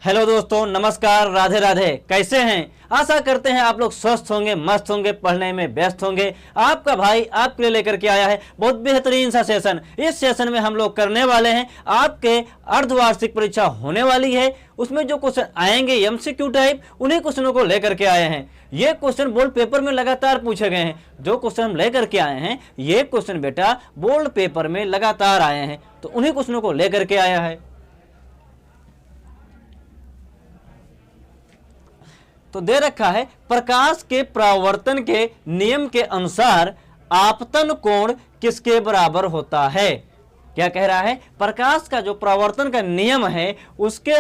Hello दोस्तों, नमस्कार, राधे राधे। कैसे हैं? आशा करते हैं आप लोग स्वस्थ होंगे, मस्त होंगे, पढ़ने में व्यस्त होंगे। आपका भाई आपके लिए लेकर के आया है बहुत बेहतरीन सा सेशन। इस सेशन में हम लोग करने वाले हैं, आपके अर्धवार्षिक परीक्षा होने वाली है, उसमें जो क्वेश्चन आएंगे एमसीक्यू टाइप, उन्हीं क्वेश्चनों को लेकर के आए हैं। ये क्वेश्चन बोर्ड पेपर में लगातार पूछे गए हैं। जो क्वेश्चन हम लेकर के आए हैं, ये क्वेश्चन बेटा बोर्ड पेपर में लगातार आए हैं, तो उन्हीं क्वेश्चनों को लेकर के आया है। तो दे रखा है, प्रकाश के परावर्तन के नियम के अनुसार आपतन कोण किसके बराबर होता है। क्या कह रहा है? प्रकाश का जो परावर्तन का नियम है उसके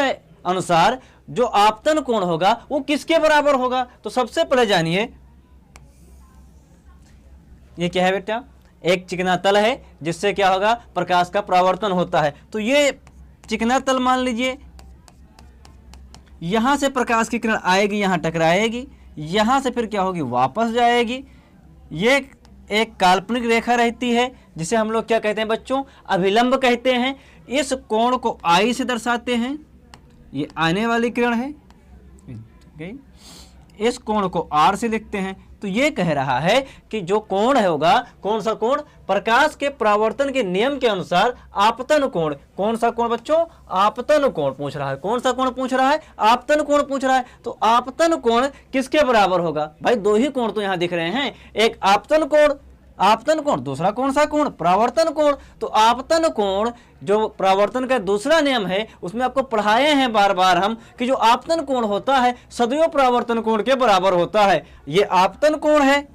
अनुसार जो आपतन कोण होगा वो किसके बराबर होगा। तो सबसे पहले जानिए, ये क्या है बेटा? एक चिकना तल है जिससे क्या होगा? प्रकाश का परावर्तन होता है। तो ये चिकना तल मान लीजिए, यहां से प्रकाश की किरण आएगी, यहां टकराएगी, यहां से फिर क्या होगी? वापस जाएगी। ये एक काल्पनिक रेखा रहती है जिसे हम लोग क्या कहते हैं बच्चों? अभिलंब कहते हैं। इस कोण को आई से दर्शाते हैं, ये आने वाली किरण है, इस कोण को आर से लिखते हैं। तो ये कह रहा है कि जो कोण है होगा, कौन सा कोण? प्रकाश के परावर्तन के नियम के अनुसार आपतन कोण। कौन सा कोण बच्चों? आपतन कोण पूछ रहा है। कौन सा कोण पूछ रहा है? आपतन कोण पूछ रहा है। तो आपतन कोण किसके बराबर होगा? भाई दो ही कोण तो यहां दिख रहे हैं, एक आपतन कोण, दूसरा कौन सा कोण? परावर्तन कोण। तो आपतन कोण जो परावर्तन का दूसरा नियम है उसमें आपको पढ़ाए हैं बार बार हम कि जो आपतन कोण होता है सदैव परावर्तन कोण के बराबर होता है। ये आपतन कोण है,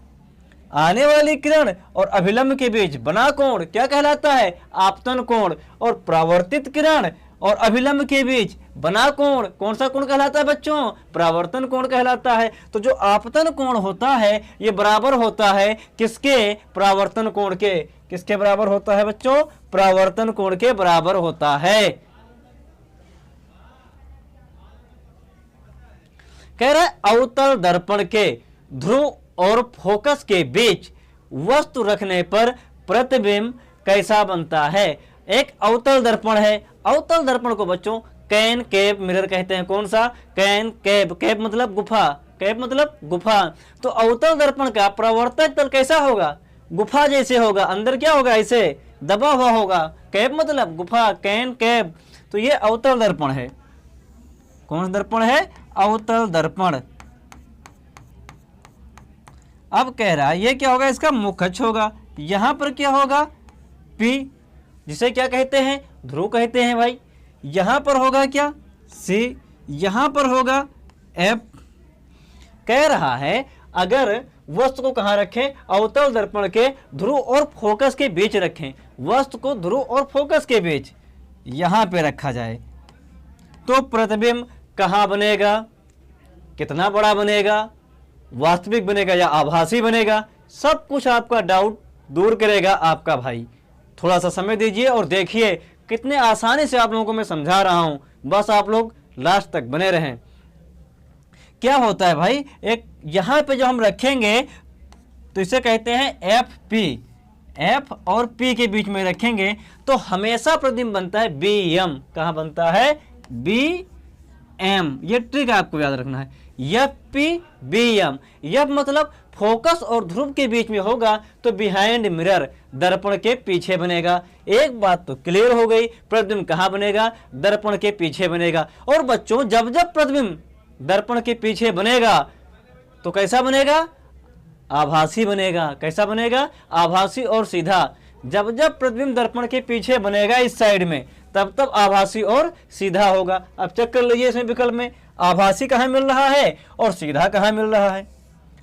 आने वाली किरण और अभिलंब के बीच बना कोण क्या कहलाता है? आपतन कोण। और परावर्तित किरण और अभिलंब के बीच बना कोण कौन सा कोण कहलाता है बच्चों? परावर्तन कोण कहलाता है। तो जो आपतन कोण होता है ये बराबर होता है किसके? परावर्तन कोण के। किसके बराबर होता है बच्चों? परावर्तन कोण के बराबर होता है। कह रहा है अवतल दर्पण के ध्रुव और फोकस के बीच वस्तु रखने पर प्रतिबिंब कैसा बनता है। एक अवतल दर्पण है। अवतल दर्पण को बच्चों कैन कैप मिरर कहते हैं। कौन सा? Can cap. कैप मतलब गुफा, कैप मतलब गुफा। तो अवतल दर्पण का प्रवर्तक तल कैसा होगा? गुफा जैसे होगा, अंदर क्या होगा? ऐसे दबा हुआ होगा। कैप मतलब गुफा, कैन कैप। तो ये अवतल दर्पण है। कौन सा दर्पण है? अवतल दर्पण। अब कह रहा है ये क्या होगा? इसका मुखच होगा। यहां पर क्या होगा? P, जिसे क्या कहते हैं? ध्रुव कहते हैं भाई। यहां पर होगा क्या? C, यहां पर होगा F। कह रहा है अगर वस्तु को कहां रखें? अवतल दर्पण के ध्रुव और फोकस के बीच रखें। वस्तु को ध्रुव और फोकस के बीच यहां पे रखा जाए तो प्रतिबिंब कहां बनेगा? कितना बड़ा बनेगा? वास्तविक बनेगा या आभासी बनेगा? सब कुछ आपका डाउट दूर करेगा आपका भाई। थोड़ा सा समय दीजिए और देखिए कितने आसानी से आप लोगों को मैं समझा रहा हूं। बस आप लोग लास्ट तक बने रहें। क्या होता है भाई? एक यहां पे जो हम रखेंगे तो इसे कहते हैं एफ पी। एफ और पी के बीच में रखेंगे तो हमेशा प्रतिबिंब बनता है बी एम। कहां बनता है? B M. ये ट्रिक आपको याद रखना है। F P B M. यह मतलब फोकस और ध्रुव के बीच में होगा तो बिहाइंड मिरर, दर्पण के पीछे बनेगा। एक बात तो क्लियर हो गई, प्रतिबिंब कहां बनेगा? दर्पण के पीछे बनेगा। और बच्चों जब जब प्रतिबिंब दर्पण के पीछे बनेगा तो कैसा बनेगा? आभासी बनेगा। कैसा बनेगा? आभासी और सीधा। जब जब प्रतिबिंब दर्पण के पीछे बनेगा इस साइड में, तब तब आभासी और सीधा होगा। अब चेक कर लीजिए इसमें विकल्प में आभासी कहां मिल रहा है और सीधा कहां मिल रहा है।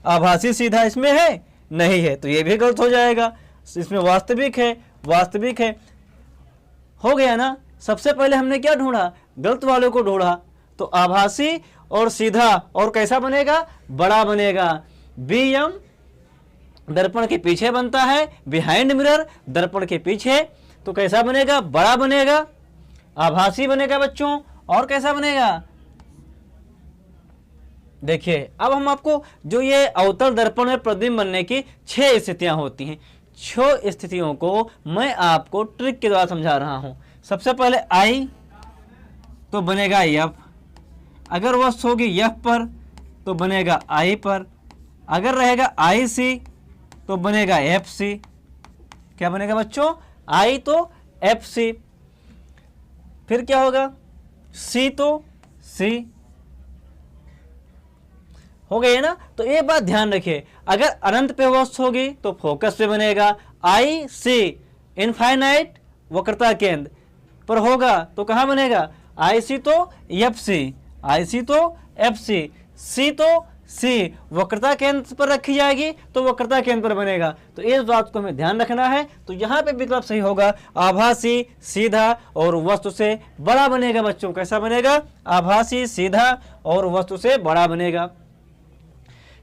आभासी सीधा इसमें है नहीं है, तो ये भी गलत हो जाएगा। इसमें वास्तविक है, वास्तविक है। हो गया ना? सबसे पहले हमने क्या ढूंढा? गलत वाले को ढूंढा। तो आभासी और सीधा और कैसा बनेगा? बड़ा बनेगा। बी एम दर्पण के पीछे बनता है, बिहाइंड मिरर दर्पण के पीछे, तो कैसा बनेगा? बड़ा बनेगा, आभासी बनेगा बच्चों। और कैसा बनेगा? देखिए अब हम आपको जो ये अवतल दर्पण में प्रतिबिंब बनने की 6 स्थितियां होती हैं, 6 स्थितियों को मैं आपको ट्रिक के द्वारा समझा रहा हूं। सबसे पहले आई तो बनेगा एफ, अगर वस्तु होगी F पर तो बनेगा I पर, अगर रहेगा IC तो बनेगा FC। क्या बनेगा बच्चों? I तो FC, फिर क्या होगा? C तो C। हो गई है ना? तो ये बात ध्यान रखिए, अगर अनंत पे वस्तु होगी तो फोकस पे बनेगा। IC इनफाइनाइट वक्रता केंद्र पर होगा तो कहाँ बनेगा? IC तो FC, IC तो FC, C तो C वक्रता केंद्र पर रखी जाएगी तो वक्रता केंद्र पर बनेगा। तो इस बात को हमें ध्यान रखना है। तो यहाँ पे विकल्प सही होगा आभासी, सीधा और वस्तु से बड़ा बनेगा। बच्चों कैसा बनेगा? आभासी, सीधा और वस्तु से बड़ा बनेगा।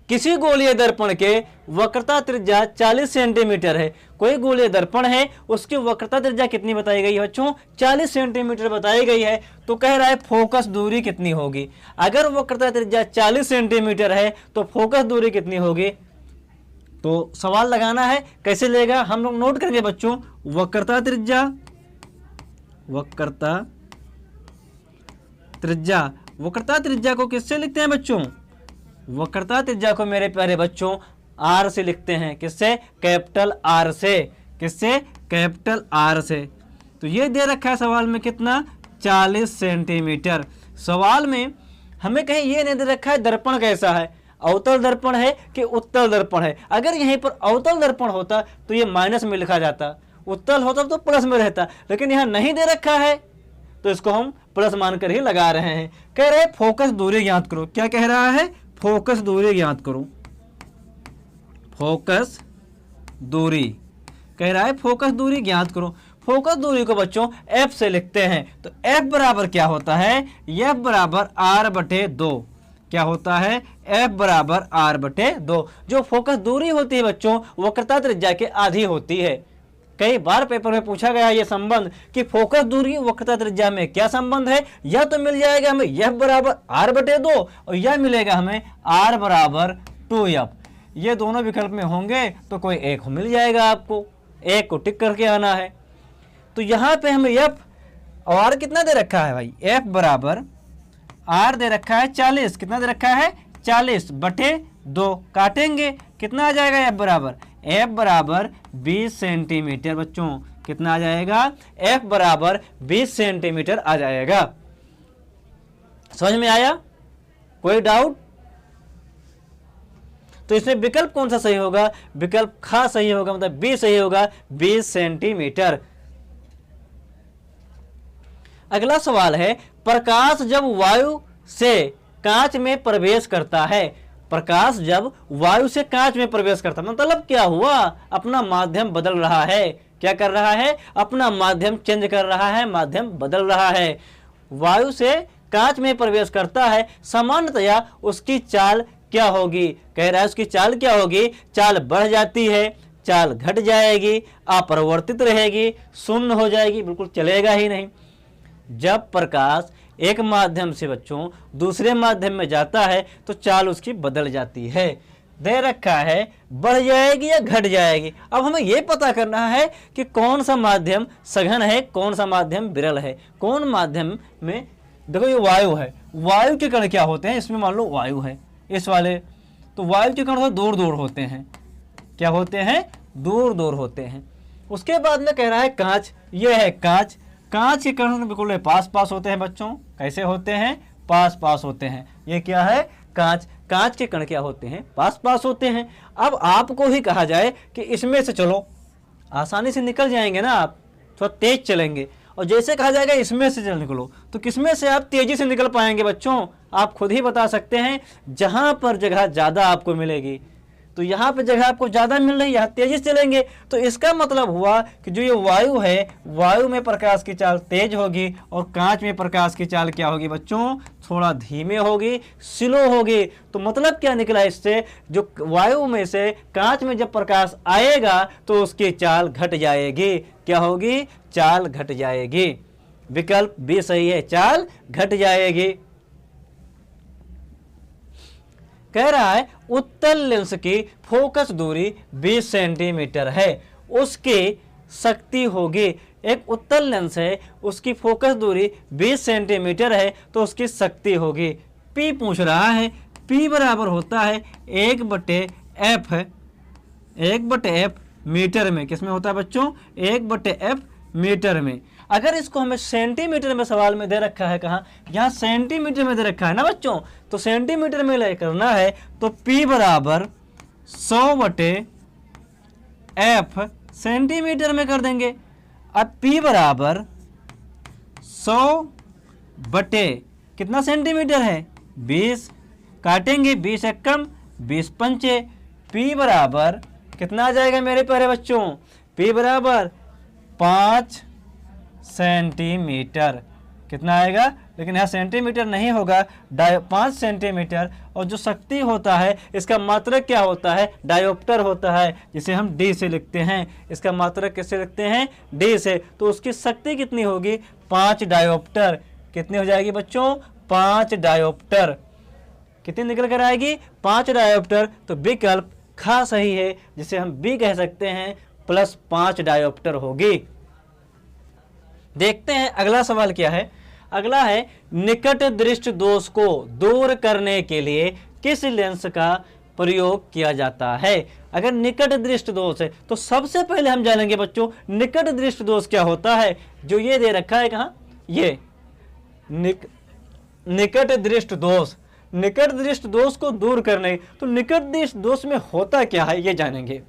किसी गोलीय दर्पण के वक्रता त्रिज्या 40 सेंटीमीटर है। कोई गोलीय दर्पण है, उसकी वक्रता त्रिज्या कितनी बताई गई है बच्चों? 40 सेंटीमीटर बताई गई है। तो कह रहा है फोकस दूरी कितनी होगी। अगर वक्रता त्रिज्या 40 सेंटीमीटर है तो फोकस दूरी कितनी होगी? तो सवाल लगाना है, कैसे लेगा हम लोग नोट करेंगे बच्चों। वक्रता त्रिज्या, वक्रता त्रिज्या, वक्रता त्रिज्या को किससे लिखते हैं बच्चों? वक्रता त्रिज्या को मेरे प्यारे बच्चों R से लिखते हैं। किससे? कैपिटल R से। किससे? कैपिटल R से। तो ये दे रखा है सवाल में कितना? 40 सेंटीमीटर। सवाल में हमें कहीं ये नहीं दे रखा है दर्पण कैसा है, अवतल दर्पण है कि उत्तल दर्पण है। अगर यहीं पर अवतल दर्पण होता तो ये माइनस में लिखा जाता, उत्तल होता तो प्लस में रहता, लेकिन यहाँ नहीं दे रखा है तो इसको हम प्लस मानकर ही लगा रहे हैं। कह रहे फोकस दूरी ज्ञात करो। क्या कह रहा है? फोकस दूरी ज्ञात करो। फोकस दूरी कह रहा है, फोकस दूरी ज्ञात करो। फोकस दूरी को बच्चों F से लिखते हैं। तो F बराबर क्या होता है? F बराबर R/2। क्या होता है? F बराबर R/2। जो फोकस दूरी होती है बच्चों वक्रता त्रिज्या के आधी होती है। कई बार पेपर में पूछा गया ये संबंध कि फोकस दूरी वक्रता त्रिज्या में क्या संबंध है। या तो मिल जाएगा हमें F बराबर R/2 और या मिलेगा हमें R बराबर 2F। ये दोनों विकल्प में होंगे तो कोई एक मिल जाएगा, आपको एक को टिक करके आना है। तो यहाँ पे हमें F और R कितना दे रखा है भाई? F बराबर R दे रखा है 40। कितना दे रखा है? 40/2। काटेंगे कितना आ जाएगा? F बराबर F बराबर 20 सेंटीमीटर। बच्चों कितना आ जाएगा? F बराबर 20 सेंटीमीटर आ जाएगा। समझ में आया? कोई डाउट? तो इसमें विकल्प कौन सा सही होगा? विकल्प ख सही होगा, मतलब बी सही होगा, 20 सेंटीमीटर। अगला सवाल है, प्रकाश जब वायु से कांच में प्रवेश करता है। प्रकाश जब वायु से कांच में प्रवेश करता है मतलब क्या हुआ? अपना माध्यम बदल रहा है। क्या कर रहा है? अपना माध्यम चेंज कर रहा है, माध्यम बदल रहा है। वायु से कांच में प्रवेश करता है, सामान्यतया उसकी चाल क्या होगी? कह रहा है उसकी चाल क्या होगी? चाल बढ़ जाती है, चाल घट जाएगी, अपरिवर्तित रहेगी, शून्य हो जाएगी, बिल्कुल चलेगा ही नहीं। जब प्रकाश एक माध्यम से बच्चों दूसरे माध्यम में जाता है तो चाल उसकी बदल जाती है। दे रखा है बढ़ जाएगी या घट जाएगी। अब हमें यह पता करना है कि कौन सा माध्यम सघन है, कौन सा माध्यम विरल है। कौन माध्यम में, देखो ये वायु है, वायु के कण क्या होते हैं? इसमें मान लो वायु है इस वाले, तो वायु के कण दूर दूर होते हैं। क्या होते हैं? दूर दूर होते हैं। उसके बाद में कह रहा है कांच, ये है कांच। कांच के कण बिल्कुल पास पास होते हैं बच्चों। कैसे होते हैं? पास पास होते हैं। ये क्या है? कांच। कांच के कण क्या होते हैं? पास पास होते हैं। अब आपको ही कहा जाए कि इसमें से चलो, आसानी से निकल जाएंगे ना आप, थोड़ा तेज चलेंगे। और जैसे कहा जाएगा इसमें से चल निकलो, तो किसमें से आप तेजी से निकल पाएंगे बच्चों? आप खुद ही बता सकते हैं। जहां पर जगह ज्यादा आपको मिलेगी, तो यहाँ पे जगह आपको ज़्यादा मिल रही है, यहाँ तेजी से चलेंगे। तो इसका मतलब हुआ कि जो ये वायु है, वायु में प्रकाश की चाल तेज होगी और कांच में प्रकाश की चाल क्या होगी बच्चों? थोड़ा धीमे होगी, स्लो होगी। तो मतलब क्या निकला इससे? जो वायु में से कांच में जब प्रकाश आएगा तो उसकी चाल घट जाएगी। क्या होगी? चाल घट जाएगी। विकल्प बी सही है, चाल घट जाएगी। कह रहा है उत्तल लेंस की फोकस दूरी 20 सेंटीमीटर है, उसकी शक्ति होगी। एक उत्तल लेंस है, उसकी फोकस दूरी 20 सेंटीमीटर है तो उसकी शक्ति होगी। पी पूछ रहा है, पी बराबर होता है 1/f है, 1/f मीटर में। किस में होता है बच्चों? 1/f मीटर में। अगर इसको हमें सेंटीमीटर में सवाल में दे रखा है, कहाँ? यहाँ सेंटीमीटर में दे रखा है ना बच्चों, तो सेंटीमीटर में ले करना है तो P बराबर 100/f सेंटीमीटर में कर देंगे। अब P बराबर 100 बटे कितना सेंटीमीटर है? 20। काटेंगे 20 एकम 20 पंचे। P बराबर कितना आ जाएगा मेरे प्यारे बच्चों? P बराबर 5 सेंटीमीटर। कितना आएगा? लेकिन यहाँ सेंटीमीटर नहीं होगा, 5 सेंटीमीटर। और जो शक्ति होता है इसका मात्रक क्या होता है? डायोप्टर होता है, जिसे हम D से लिखते हैं। इसका मात्रक कैसे लिखते हैं? D से। तो उसकी शक्ति कितनी होगी? 5 डायोप्टर। कितनी हो जाएगी बच्चों? 5 डायोप्टर। कितनी निकल कर आएगी? 5 डायोप्टर। तो विकल्प खा सही है, जिसे हम B कह सकते हैं, +5 डायोप्टर होगी। देखते हैं अगला सवाल क्या है। अगला है, निकट दृष्टि दोष को दूर करने के लिए किस लेंस का प्रयोग किया जाता है? अगर निकट दृष्टि दोष है तो सबसे पहले हम जानेंगे बच्चों निकट दृष्टि दोष क्या होता है। जो ये दे रखा है, कहाँ? ये निकट दृष्टि दोष। निकट दृष्टि दोष को दूर करने, तो निकट दृष्टि दोष में होता क्या है ये जानेंगे।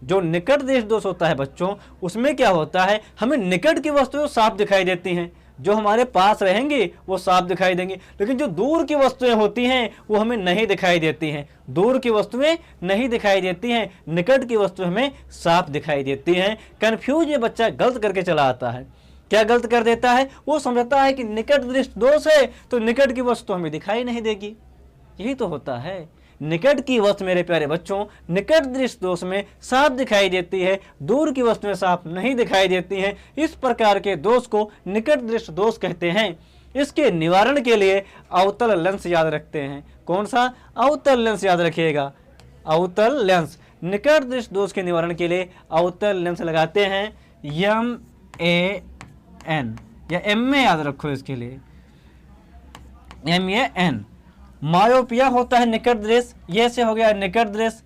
जो निकट दृष्टि दोष होता है बच्चों, उसमें क्या होता है? हमें निकट की वस्तुएं साफ दिखाई देती हैं, जो हमारे पास रहेंगे वो साफ दिखाई देंगी, लेकिन जो दूर की वस्तुएं होती हैं वो हमें नहीं दिखाई देती हैं। दूर की वस्तुएं नहीं दिखाई देती हैं, निकट की वस्तुएं हमें साफ दिखाई देती हैं। कंफ्यूज ये बच्चा गलत करके चला आता है। क्या गलत कर देता है? वो समझता है कि निकट दृष्टि दोष है तो निकट की वस्तु हमें दिखाई नहीं देगी। यही तो होता है। निकट की वस्तु मेरे प्यारे बच्चों निकट दृष्टि दोष में साफ दिखाई देती है, दूर की वस्तुएं साफ नहीं दिखाई देती हैं। इस प्रकार के दोष को निकट दृष्टि दोष कहते हैं। इसके निवारण के लिए अवतल लेंस याद रखते हैं। कौन सा? अवतल लेंस याद रखिएगा। अवतल लेंस। निकट दृष्टि दोष के निवारण के लिए अवतल लेंस लगाते हैं। MAN या M याद रखो इसके लिए, MAN। मायोपिया होता है निकट दृष्टि, ये से हो गया निकट दृष्टि,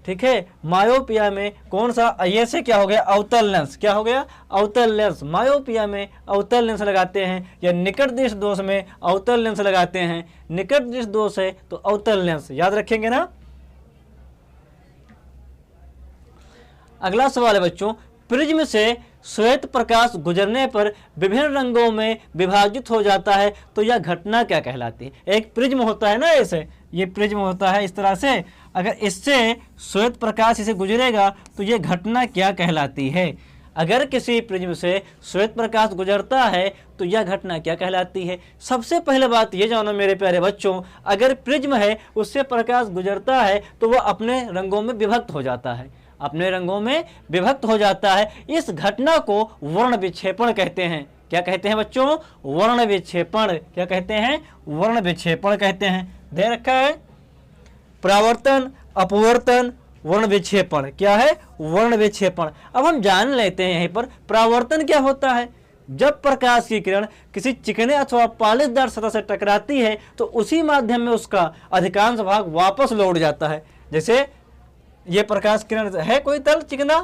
ठीक है। मायोपिया में कौन सा? ये से क्या हो गया? अवतल लेंस। क्या हो गया? अवतल लेंस। मायोपिया में अवतल लेंस लगाते हैं, या निकट दृष्टि दोष में अवतल लेंस लगाते हैं। निकट दृष्टि दोष है तो अवतल लेंस याद रखेंगे ना। अगला सवाल है बच्चों, प्रिज्म से श्वेत प्रकाश गुजरने पर विभिन्न रंगों में विभाजित हो जाता है, तो यह घटना क्या कहलाती है? एक प्रिज्म होता है ना, ऐसे ये प्रिज्म होता है इस तरह से, अगर इससे श्वेत प्रकाश इसे गुजरेगा तो ये घटना क्या कहलाती है? अगर किसी प्रिज्म से श्वेत प्रकाश गुजरता है तो यह घटना क्या कहलाती है? सबसे पहले बात ये जानो मेरे प्यारे बच्चों, अगर प्रिज्म है उससे प्रकाश गुजरता है तो वह अपने रंगों में विभक्त हो जाता है, अपने रंगों में विभक्त हो जाता है। इस घटना को वर्ण विक्षेपण कहते हैं। क्या कहते हैं बच्चों? वर्ण विक्षेपण। क्या कहते हैं? वर्ण विक्षेपण कहते हैं। दे रखा है परावर्तन, अपवर्तन, वर्ण विक्षेपण। क्या है? वर्ण विक्षेपण। अब हम जान लेते हैं यहीं पर परावर्तन क्या होता है। जब प्रकाश की किरण किसी चिकने अथवा पॉलिशदार सतह से टकराती है तो उसी माध्यम में उसका अधिकांश भाग वापस लौट जाता है। जैसे ये प्रकाश किरण है, कोई तल चिकना,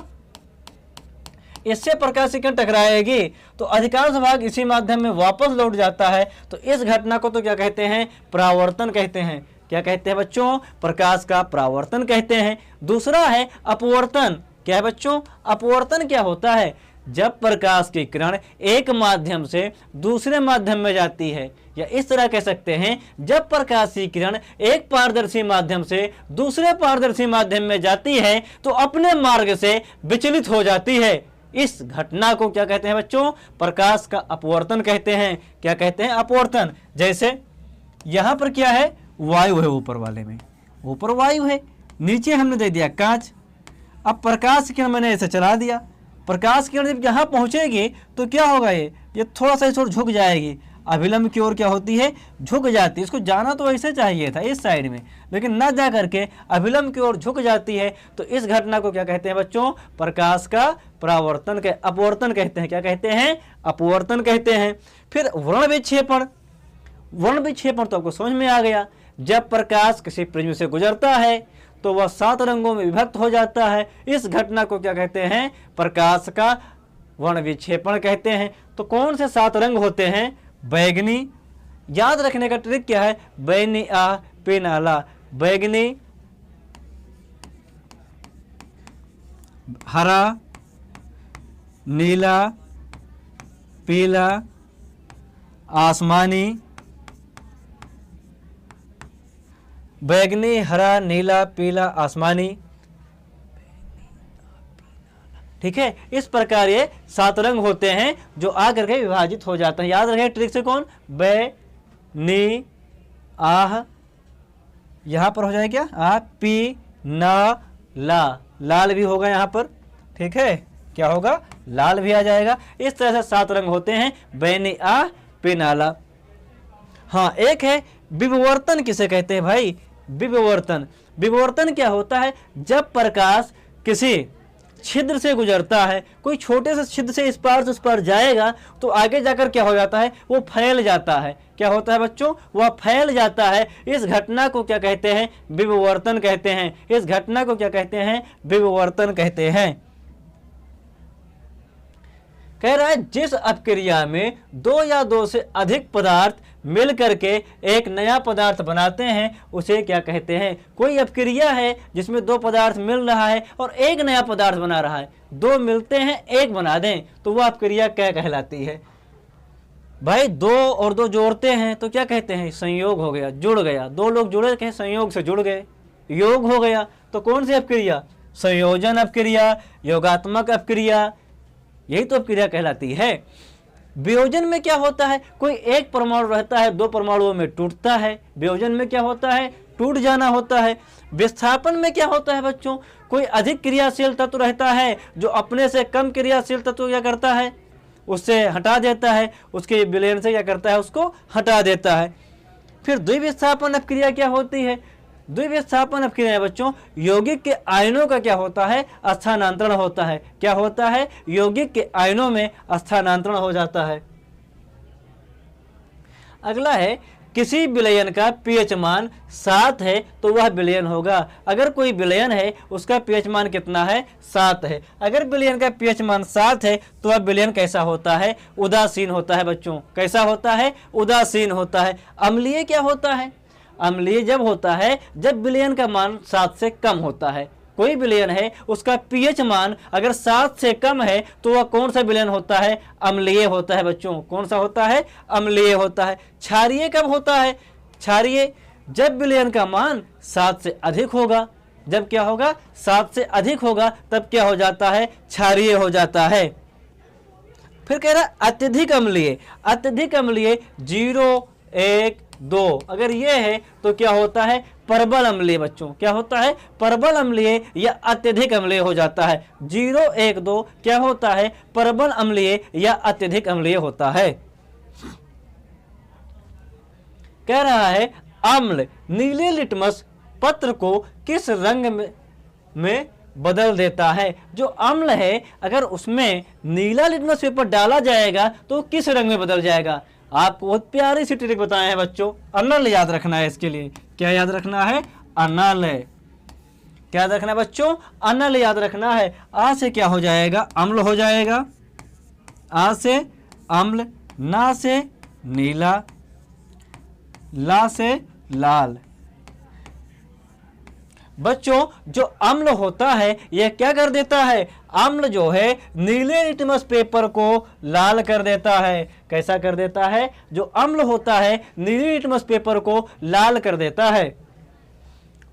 इससे प्रकाश की किरण टकराएगी तो अधिकांश भाग इसी माध्यम में वापस लौट जाता है। तो इस घटना को तो क्या कहते हैं? परावर्तन कहते हैं। क्या कहते हैं बच्चों? प्रकाश का परावर्तन कहते हैं। दूसरा है अपवर्तन। क्या है बच्चों? अपवर्तन क्या होता है? जब प्रकाश की किरण एक माध्यम से दूसरे माध्यम में जाती है, या इस तरह कह सकते हैं जब प्रकाश की किरण एक पारदर्शी माध्यम से दूसरे पारदर्शी माध्यम में जाती है तो अपने मार्ग से विचलित हो जाती है। इस घटना को क्या कहते हैं बच्चों? प्रकाश का अपवर्तन कहते हैं। क्या कहते हैं? अपवर्तन। जैसे यहां पर क्या है? वायु है, ऊपर वाले में ऊपर वायु है, नीचे हमने दे दिया कांच। अब प्रकाश की किरण मैंने ऐसे चला दिया, प्रकाश की किरण जब यहाँ पहुंचेगी तो क्या होगा? ये थोड़ा सा इस ओर झुक जाएगी, अभिलंब की ओर क्या होती है? झुक जाती है। इसको जाना तो ऐसे चाहिए था इस साइड में, लेकिन ना जा करके अभिलंब की ओर झुक जाती है। तो इस घटना को क्या कहते हैं बच्चों? प्रकाश का परावर्तन अपवर्तन कहते हैं। क्या कहते हैं? अपवर्तन कहते हैं। फिर वर्ण विक्षेपण। वर्ण विक्षेपण तो आपको समझ में आ गया। जब प्रकाश किसी प्रिज्म से गुजरता है तो वह 7 रंगों में विभक्त हो जाता है। इस घटना को क्या कहते हैं? प्रकाश का वर्ण विक्षेपण कहते हैं। तो कौन से 7 रंग होते हैं? बैगनी, याद रखने का ट्रिक क्या है? बैगनी आह पे नाला, बैगनी, हरा, नीला, पीला, आसमानी, बैगनी, हरा, नीला, पीला, आसमानी। ठीक है, इस प्रकार ये 7 रंग होते हैं जो आकर के विभाजित हो जाते हैं। याद रखें ट्रिक से कौन? बै, नी, आह, यहां पर हो जाए क्या? आ, पी, ना, ला, लाल भी होगा यहां पर। ठीक है, क्या होगा? लाल भी आ जाएगा। इस तरह से 7 रंग होते हैं, बैनी आह पे नाला। हाँ, एक है विवर्तन। किसे कहते हैं भाई? विवर्तन। विवर्तन क्या होता है? जब प्रकाश किसी छिद्र से गुजरता है, कोई छोटे से छिद्र से इस पार से उस पार जाएगा तो आगे जाकर क्या हो जाता है? वो फैल जाता है। क्या होता है बच्चों? वह फैल जाता है। इस घटना को क्या कहते हैं? विवर्तन कहते हैं। इस घटना को क्या कहते हैं? विवर्तन कहते हैं। कह रहा है जिस अपक्रिया में 2 या 2 से अधिक पदार्थ मिल करके एक नया पदार्थ बनाते हैं उसे क्या कहते हैं? कोई अपक्रिया है जिसमें 2 पदार्थ मिल रहा है और एक नया पदार्थ बना रहा है। 2 मिलते हैं, एक बना दें तो वह अपक्रिया क्या कहलाती है? भाई 2 और 2 जोड़ते हैं तो क्या कहते हैं? संयोग हो गया, जुड़ गया। 2 लोग जुड़े कहे संयोग से जुड़ गए, योग हो गया। तो कौन सी अपक्रिया? संयोजन अपक्रिया, योगात्मक अपक्रिया, यही तो अपक्रिया कहलाती है। वियोजन में क्या होता है? कोई एक परमाणु रहता है, 2 परमाणुओं में टूटता है। वियोजन में क्या होता है? टूट जाना होता है। विस्थापन में क्या होता है बच्चों? कोई अधिक क्रियाशील तत्व रहता है जो अपने से कम क्रियाशील तत्व क्या करता है? उससे हटा देता है, उसके विलयन से क्या करता है? उसको हटा देता है। फिर द्विविस्थापन अपक्रिया क्या होती है? द्विविस्थापन अपक्रिया बच्चों यौगिक के आयनों का क्या होता है? स्थानांतरण होता है। क्या होता है? यौगिक के आयनों में स्थानांतरण हो जाता है। अगला है किसी विलयन का पीएच मान 7 है तो वह विलयन होगा। अगर कोई विलयन है उसका पीएच मान कितना है? 7 है। अगर विलयन का पीएच मान 7 है तो वह विलयन कैसा होता है? उदासीन होता है बच्चों। कैसा होता है? उदासीन होता है। अम्लीय क्या होता है? अम्लीय जब होता है जब विलयन का मान 7 से कम होता है। कोई विलयन है उसका पीएच मान अगर 7 से कम है तो वह कौन सा विलयन होता है? अम्लीय होता है बच्चों। कौन सा होता है? अम्लीय होता है। क्षारीय कब होता है? क्षारीय जब विलयन का मान 7 से अधिक होगा। जब क्या होगा? 7 से अधिक होगा तब क्या हो जाता है? क्षारीय हो जाता है। फिर कह रहा अत्यधिक अम्लीय। अत्यधिक अम्लीय 0, 1, 2 अगर ये है तो क्या होता है? प्रबल अम्लीय बच्चों। क्या होता है? प्रबल अम्लीय या अत्यधिक अम्लीय हो जाता है। 0, 1, 2 क्या होता है? प्रबल अम्लीय या अत्यधिक अम्लीय होता है। कह रहा है अम्ल नीले लिटमस पत्र को किस रंग में बदल देता है? जो अम्ल है अगर उसमें नीला लिटमस पेपर डाला जाएगा तो किस रंग में बदल जाएगा? आपको बहुत प्यारी सी ट्रिक बताए हैं बच्चों। अनल याद रखना है इसके लिए। क्या याद रखना है? अनल। क्या याद रखना है बच्चों? अनल याद रखना है। आ से क्या हो जाएगा? अम्ल हो जाएगा। आ से अम्ल, ना से नीला, ला से लाल। बच्चों जो अम्ल होता है यह क्या कर देता है? अम्ल जो है नीले लिटमस पेपर को लाल कर देता है। कैसा कर देता है? जो अम्ल होता है नीले लिटमस पेपर को लाल कर देता है।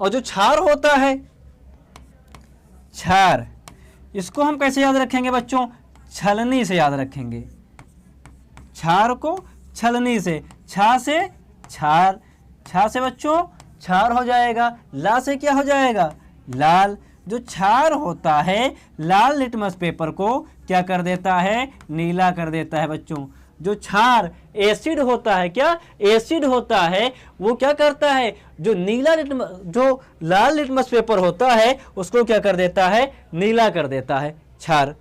और जो क्षार होता है, क्षार, इसको हम कैसे याद रखेंगे बच्चों? छलनी से याद रखेंगे। क्षार को छलनी से। छा से क्षार, छा से बच्चों क्षार हो जाएगा। ला से क्या हो जाएगा? लाल। जो क्षार होता है लाल लिटमस पेपर को क्या कर देता है? नीला कर देता है बच्चों। जो क्षार एसिड होता है, क्या एसिड होता है, वो क्या करता है? जो नीला लिटमस, जो लाल लिटमस पेपर होता है उसको क्या कर देता है? नीला कर देता है क्षार।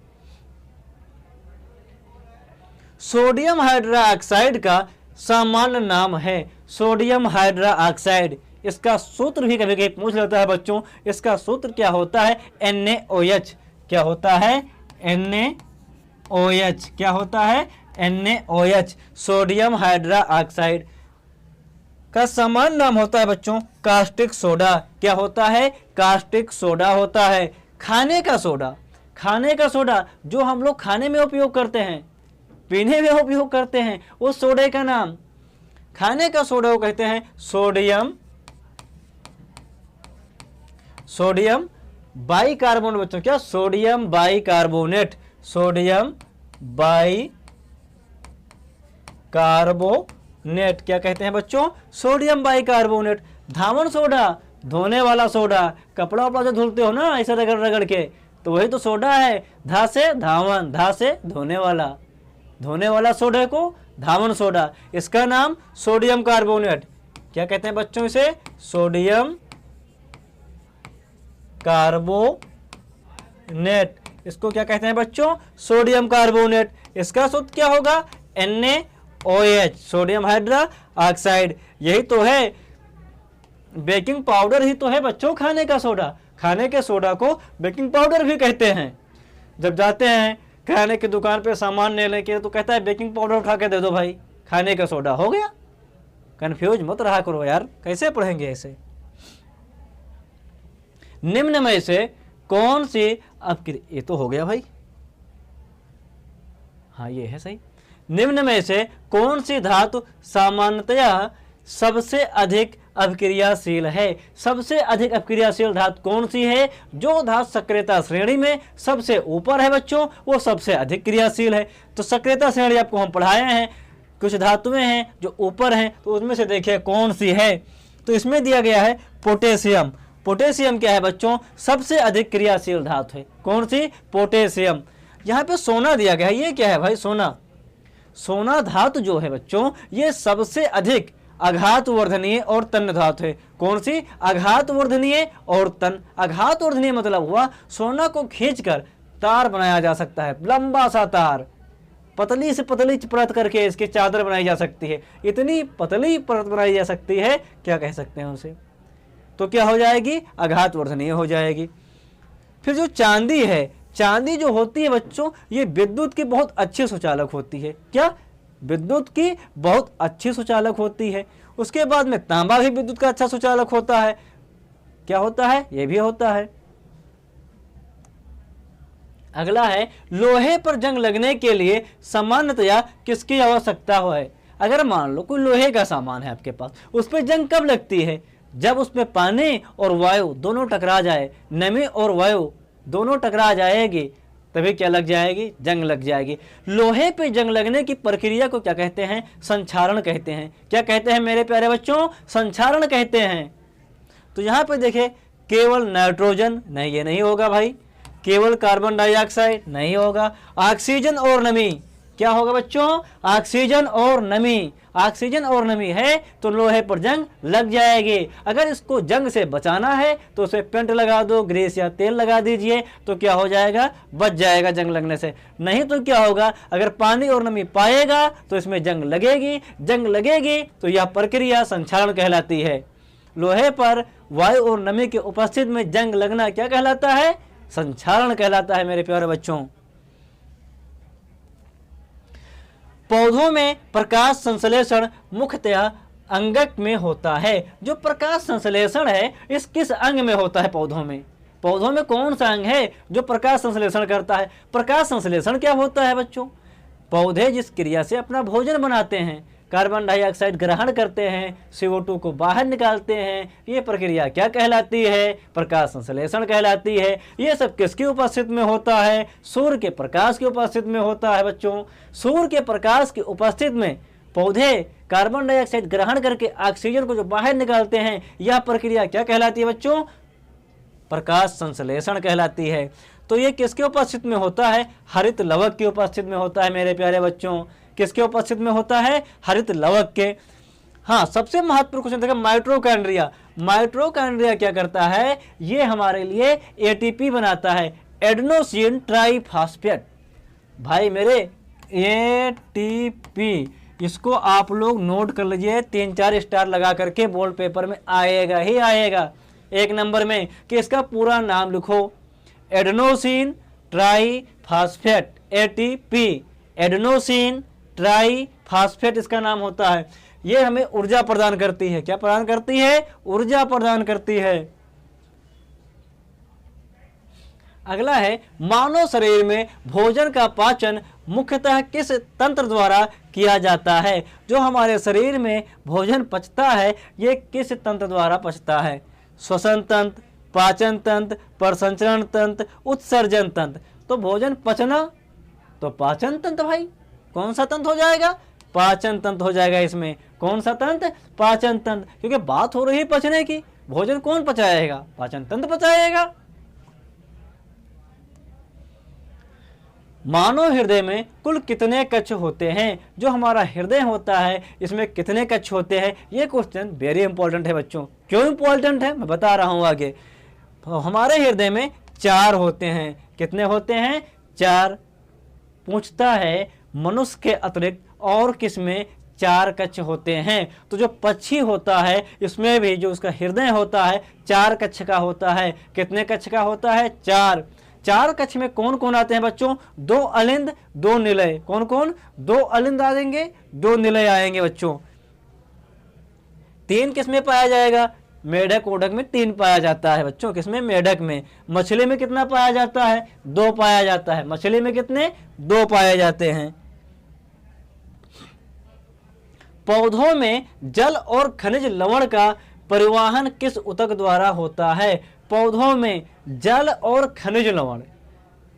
सोडियम हाइड्रोक्साइड का सामान्य नाम है सोडियम हाइड्रा ऑक्साइड। इसका सूत्र भी कभी कभी पूछ लेता है बच्चों, इसका सूत्र क्या होता है? NaOH। क्या होता है? NaOH। क्या होता है? NaOH, sodium hydra oxide. का सामान्य नाम होता है बच्चों कास्टिक सोडा। क्या होता है? कास्टिक सोडा होता है। खाने का सोडा, खाने का सोडा जो हम लोग खाने में उपयोग करते हैं, पीने में उपयोग करते हैं, उस सोडे का नाम, खाने का सोडा को कहते हैं सोडियम बाइकार्बोनेट। बच्चों क्या? Sodium bicarbonate, sodium bicarbonate. क्या कहते हैं बच्चों? Sodium bicarbonate. धावन सोडा, धोने वाला सोडा, कपड़ा वपड़ा जो धुलते हो ना ऐसे रगड़ रगड़ के, तो वही तो सोडा है। धा से धावन, धा से धोने वाला सोडे को धावन सोडा। इसका नाम सोडियम कार्बोनेट। क्या कहते हैं बच्चों इसे? Sodium carbonate. इसको क्या कहते हैं बच्चों? Sodium carbonate. इसका सूत्र क्या होगा? NaOH, sodium hydra oxide. यही तो है, बेकिंग पाउडर ही तो है बच्चों खाने का सोडा। खाने के सोडा को बेकिंग पाउडर भी कहते हैं। जब जाते हैं खाने की दुकान पे सामान लेने के तो कहता है बेकिंग पाउडर उठा के दे दो भाई, खाने का सोडा हो गया। कंफ्यूज मत रहा करो यार, कैसे पढ़ेंगे ऐसे। निम्न में से कौन सी अपक्रिया, ये तो हो गया भाई, हाँ ये है सही। निम्न में से कौन सी धातु सामान्यतया सबसे अधिक अपक्रियाशील है? सबसे अधिक अपक्रियाशील धातु कौन सी है? जो धातु सक्रियता श्रेणी में सबसे ऊपर है बच्चों, वो सबसे अधिक क्रियाशील है। तो सक्रियता श्रेणी आपको हम पढ़ाए हैं, कुछ धातुएं हैं जो ऊपर हैं, तो उसमें से देखिए कौन सी है। तो इसमें दिया गया है पोटेशियम। पोटेशियम क्या है बच्चों? सबसे अधिक क्रियाशील धातु है। कौन सी? पोटेशियम। यहाँ पे सोना दिया गया है, ये क्या है भाई? सोना। सोना धातु जो है बच्चों, ये सबसे अधिक आघातवर्धनीय और तन्य धातु है। कौन सी? आघातवर्धनीय और तन। आघातवर्धनीय मतलब हुआ सोना को खींचकर तार बनाया जा सकता है, लंबा सा तार, पतली से पतली परत करके इसकी चादर बनाई जा सकती है। इतनी पतली परत बनाई जा सकती है, क्या कह सकते हैं उसे? तो क्या हो जाएगी? आघातवर्धनीय हो जाएगी। फिर जो चांदी है, चांदी जो होती है बच्चों, ये विद्युत की बहुत अच्छी सुचालक होती है। क्या? विद्युत की बहुत अच्छी सुचालक होती है। उसके बाद में तांबा भी विद्युत का अच्छा सुचालक होता है। क्या होता है? ये भी होता है। अगला है लोहे पर जंग लगने के लिए सामान्यतया किसकी आवश्यकता है? अगर मान लो कोई लोहे का सामान है आपके पास, उस पर जंग कब लगती है? जब उसमें पानी और वायु दोनों टकरा जाए, नमी और वायु दोनों टकरा जाएगी, तभी क्या लग जाएगी? जंग लग जाएगी। लोहे पे जंग लगने की प्रक्रिया को क्या कहते हैं? संक्षारण कहते हैं। क्या कहते हैं मेरे प्यारे बच्चों? संक्षारण कहते हैं। तो यहाँ पे देखे केवल नाइट्रोजन, नहीं ये नहीं होगा भाई। केवल कार्बन डाइऑक्साइड नहीं होगा। ऑक्सीजन और नमी, क्या होगा बच्चों? ऑक्सीजन और नमी। ऑक्सीजन और नमी है तो लोहे पर जंग लग जाएगी। अगर इसको जंग से बचाना है तो उसे पेंट लगा दो, ग्रीस या तेल लगा दीजिए, तो क्या हो जाएगा? बच जाएगा जंग लगने से। नहीं तो क्या होगा? अगर पानी और नमी पाएगा तो इसमें जंग लगेगी। जंग लगेगी तो यह प्रक्रिया संक्षारण कहलाती है। लोहे पर वायु और नमी के उपस्थिति में जंग लगना क्या कहलाता है? संक्षारण कहलाता है मेरे प्यारे बच्चों। पौधों में प्रकाश संश्लेषण मुख्यतया अंगक में होता है। जो प्रकाश संश्लेषण है इस किस अंग में होता है? पौधों में। पौधों में कौन सा अंग है जो प्रकाश संश्लेषण करता है? प्रकाश संश्लेषण क्या होता है बच्चों? पौधे जिस क्रिया से अपना भोजन बनाते हैं, कार्बन डाइऑक्साइड ग्रहण करते हैं, CO2 को बाहर निकालते हैं, ये प्रक्रिया क्या कहलाती है? प्रकाश संश्लेषण कहलाती है। ये सब किसकी उपस्थिति में होता है? सूर्य के प्रकाश की उपस्थिति में होता है बच्चों। सूर्य के प्रकाश की उपस्थिति में पौधे कार्बन डाइऑक्साइड ग्रहण करके ऑक्सीजन को जो बाहर निकालते हैं, यह प्रक्रिया क्या कहलाती है बच्चों? प्रकाश संश्लेषण कहलाती है। तो ये किसके उपस्थिति में होता है? हरित लवक की उपस्थिति में होता है मेरे प्यारे बच्चों। किसके उपस्थिति में होता है? हरित लवक के। हाँ, सबसे महत्वपूर्ण क्वेश्चन देखा माइटोकॉन्ड्रिया। माइटोकॉन्ड्रिया क्या करता है? ये हमारे लिए ATP बनाता है, एडेनोसिन ट्राइफॉस्फेट। भाई मेरे ATP इसको आप लोग नोट कर लीजिए, 3-4 स्टार लगा करके बोर्ड पेपर में आएगा ही आएगा 1 नंबर में कि इसका पूरा नाम लिखो। Adenosine triphosphate, ATP, adenosine triphosphate इसका नाम होता है। ये हमें ऊर्जा प्रदान करती है। क्या प्रदान करती है? ऊर्जा प्रदान करती है। अगला है, मानव शरीर में भोजन का पाचन मुख्यतः किस तंत्र द्वारा किया जाता है? जो हमारे शरीर में भोजन पचता है ये किस तंत्र द्वारा पचता है? श्वसन तंत्र, पाचन तंत्र, प्रसंचरण तंत्र, उत्सर्जन तंत्र। तो भोजन पचना तो पाचन तंत्र भाई, कौन सा तंत्र हो जाएगा? पाचन तंत्र हो जाएगा इसमें। कौन सा तंत्र? पाचन तंत्र, क्योंकि बात हो रही है पचने की। भोजन कौन पचाएगा? पाचन तंत्र पचाएगा। मानव हृदय में कुल कितने कक्ष होते हैं? जो हमारा हृदय होता है इसमें कितने कक्ष होते हैं? ये क्वेश्चन वेरी इंपॉर्टेंट है बच्चों। क्यों इंपॉर्टेंट है मैं बता रहा हूं आगे। तो हमारे हृदय में 4 होते हैं। कितने होते हैं? 4। पूछता है मनुष्य के अतिरिक्त और किसमें 4 कक्ष होते हैं? तो जो पक्षी होता है इसमें भी जो उसका हृदय होता है 4 कक्ष का होता है। कितने कक्ष का होता है? 4। 4 कक्ष में कौन कौन आते हैं बच्चों? 2 अलिंद, 2 निलय। कौन कौन? 2 अलिंद आएंगे, 2 निलय आएंगे बच्चों। 3 किसमें पाया जाएगा? मेढक ओढक में 3 पाया जाता है बच्चों। किसमें? मेढक में। मछली में कितना पाया जाता है? 2 पाया जाता है। मछली में कितने? 2 पाए जाते हैं। पौधों में जल और खनिज लवण का परिवहन किस ऊतक द्वारा होता है? पौधों में जल और खनिज लवण,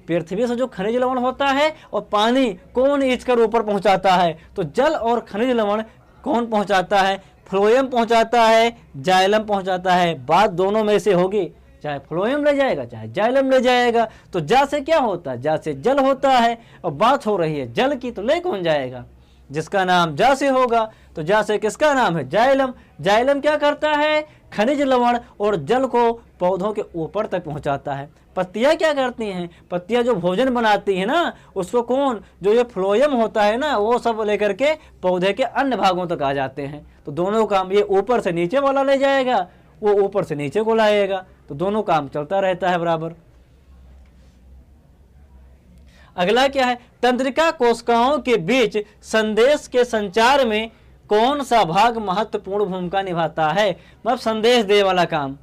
पृथ्वी से जो खनिज लवण होता है और पानी कौन खींचकर ऊपर पहुंचाता है? तो जल और खनिज लवण कौन पहुंचाता है? फ्लोएम पहुंचाता है, जाइलम पहुंचाता है। बात दोनों में से होगी, चाहे फ्लोएम ले जाएगा चाहे जाइलम ले जाएगा। तो जा से क्या होता है? जा से जल होता है। और बात हो रही है जल की, तो ले कौन जाएगा? जिसका नाम जा से होगा। तो जा से किसका नाम है? जाइलम। जाइलम क्या करता है? खनिज लवण और जल को पौधों के ऊपर तक पहुंचाता है। पत्तियां क्या करती हैं? पत्तियां जो भोजन बनाती है ना उसको कौन, जो ये फ्लोएम होता है ना वो सब लेकर के पौधे के अन्य भागों तक आ जाते हैं। तो दोनों काम, ये ऊपर से नीचे वाला ले जाएगा, वो ऊपर से नीचे को लाएगा। तो दोनों काम चलता रहता है बराबर। अगला क्या है? तंत्रिका कोशिकाओं के बीच संदेश के संचार में कौन सा भाग महत्वपूर्ण भूमिका निभाता है? मतलब संदेश दे वाला काम।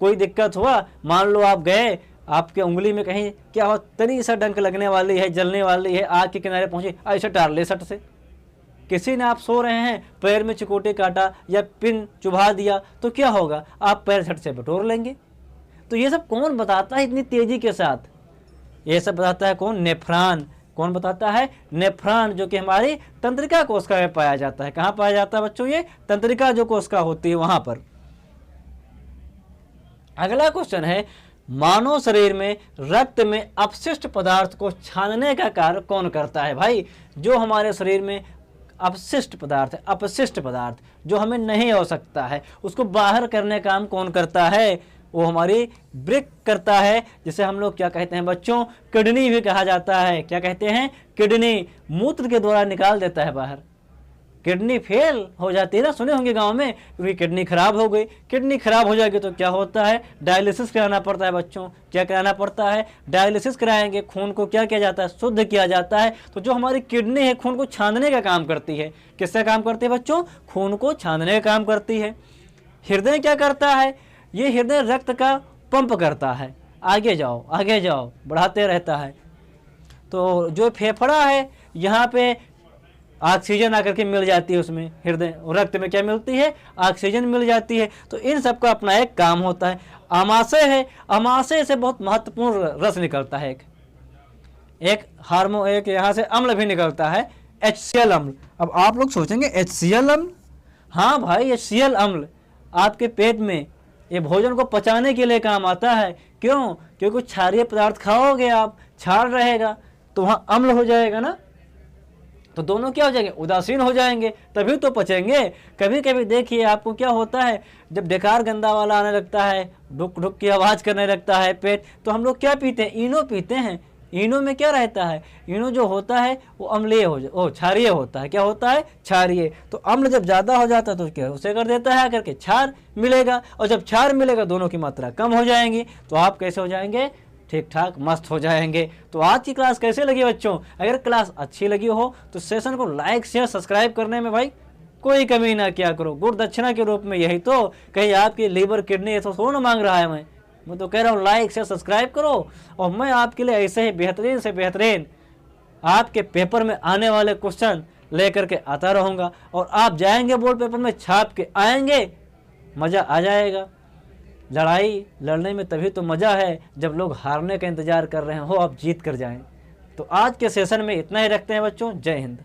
कोई दिक्कत हुआ, मान लो आप गए, आपके उंगली में कहीं क्या हो, तनी सा डंक लगने वाली है, जलने वाली है, आग के किनारे पहुंचे, ऐसे टार ले सट से। किसी ने, आप सो रहे हैं, पैर में चिकोटे काटा या पिन चुभा दिया, तो क्या होगा? आप पैर झट से बटोर लेंगे। तो ये सब कौन बताता है इतनी तेजी के साथ? ये सब बताता है कौन? नेफ्रॉन। कौन बताता है? नेफ्रॉन, जो कि हमारी तंत्रिका कोशिका में पाया जाता है। कहाँ पाया जाता है बच्चों? ये तंत्रिका जो कोशिका होती है वहां पर। अगला क्वेश्चन है, मानव शरीर में रक्त में अपशिष्ट पदार्थ को छानने का कार्य कौन करता है? भाई जो हमारे शरीर में अपशिष्ट पदार्थ है, अपशिष्ट पदार्थ जो हमें नहीं हो सकता है, उसको बाहर करने का काम कौन करता है? वो हमारी ब्रिक करता है, जिसे हम लोग क्या कहते हैं बच्चों? किडनी भी कहा जाता है। क्या कहते हैं? किडनी। मूत्र के द्वारा निकाल देता है बाहर। किडनी फेल हो जाती है ना, सुने होंगे गांव में, क्योंकि किडनी खराब हो गई। किडनी खराब हो जाएगी तो क्या होता है? डायलिसिस कराना पड़ता है बच्चों। क्या कराना पड़ता है? डायलिसिस कराएंगे। खून को क्या किया जाता है? शुद्ध किया जाता है। तो जो हमारी किडनी है खून को छानने का काम करती है। किसका काम करती है बच्चों? खून को छानने का काम करती है। हृदय क्या करता है? ये हृदय रक्त का पंप करता है, आगे जाओ आगे जाओ बढ़ाते रहता है। तो जो फेफड़ा है यहाँ पे ऑक्सीजन आकर के मिल जाती है, उसमें हृदय रक्त में क्या मिलती है? ऑक्सीजन मिल जाती है। तो इन सब का अपना एक काम होता है। आमाशय है, आमाशय से बहुत महत्वपूर्ण रस निकलता है। एक हार्मोन, एक यहाँ से अम्ल भी निकलता है, HCl अम्ल। अब आप लोग सोचेंगे HCl अम्ल? हाँ भाई, HCl अम्ल आपके पेट में ये भोजन को पचाने के लिए काम आता है। क्यों? क्योंकि क्षारीय पदार्थ खाओगे आप, क्षार रहेगा तो वहाँ अम्ल हो जाएगा ना, तो दोनों क्या हो जाएंगे? उदासीन हो जाएंगे, तभी तो पचेंगे। कभी कभी देखिए आपको क्या होता है, जब डेकार गंदा वाला आने लगता है, ढुक ढुक की आवाज़ करने लगता है पेट, तो हम लोग क्या पीते हैं? इनो पीते हैं। इनो में क्या रहता है, इनो जो होता है वो अम्लीय क्षारीय होता है। क्या होता है, क्षारीय। तो अम्ल जब ज़्यादा हो जाता है तो क्या उसे कर देता है करके क्षार मिलेगा, और जब क्षार मिलेगा दोनों की मात्रा कम हो जाएंगी, तो आप कैसे हो जाएंगे, ठीक ठाक मस्त हो जाएंगे। तो आज की क्लास कैसे लगी बच्चों? अगर क्लास अच्छी लगी हो तो सेशन को लाइक शेयर सब्सक्राइब करने में भाई कोई कमी ना किया करो। गुड़ दक्षिणा के रूप में यही तो, कहीं आपकी लीवर किडनी है तो थोड़ा मांग रहा है मैं तो कह रहा हूँ लाइक शेयर सब्सक्राइब करो, और मैं आपके लिए ऐसे ही बेहतरीन से बेहतरीन आपके पेपर में आने वाले क्वेश्चन लेकर के आता रहूँगा, और आप जाएंगे बोर्ड पेपर में छाप के आएंगे, मज़ा आ जाएगा। लड़ाई लड़ने में तभी तो मज़ा है जब लोग हारने का इंतज़ार कर रहे हो, आप जीत कर जाएं। तो आज के सेशन में इतना ही रखते हैं बच्चों। जय हिंद।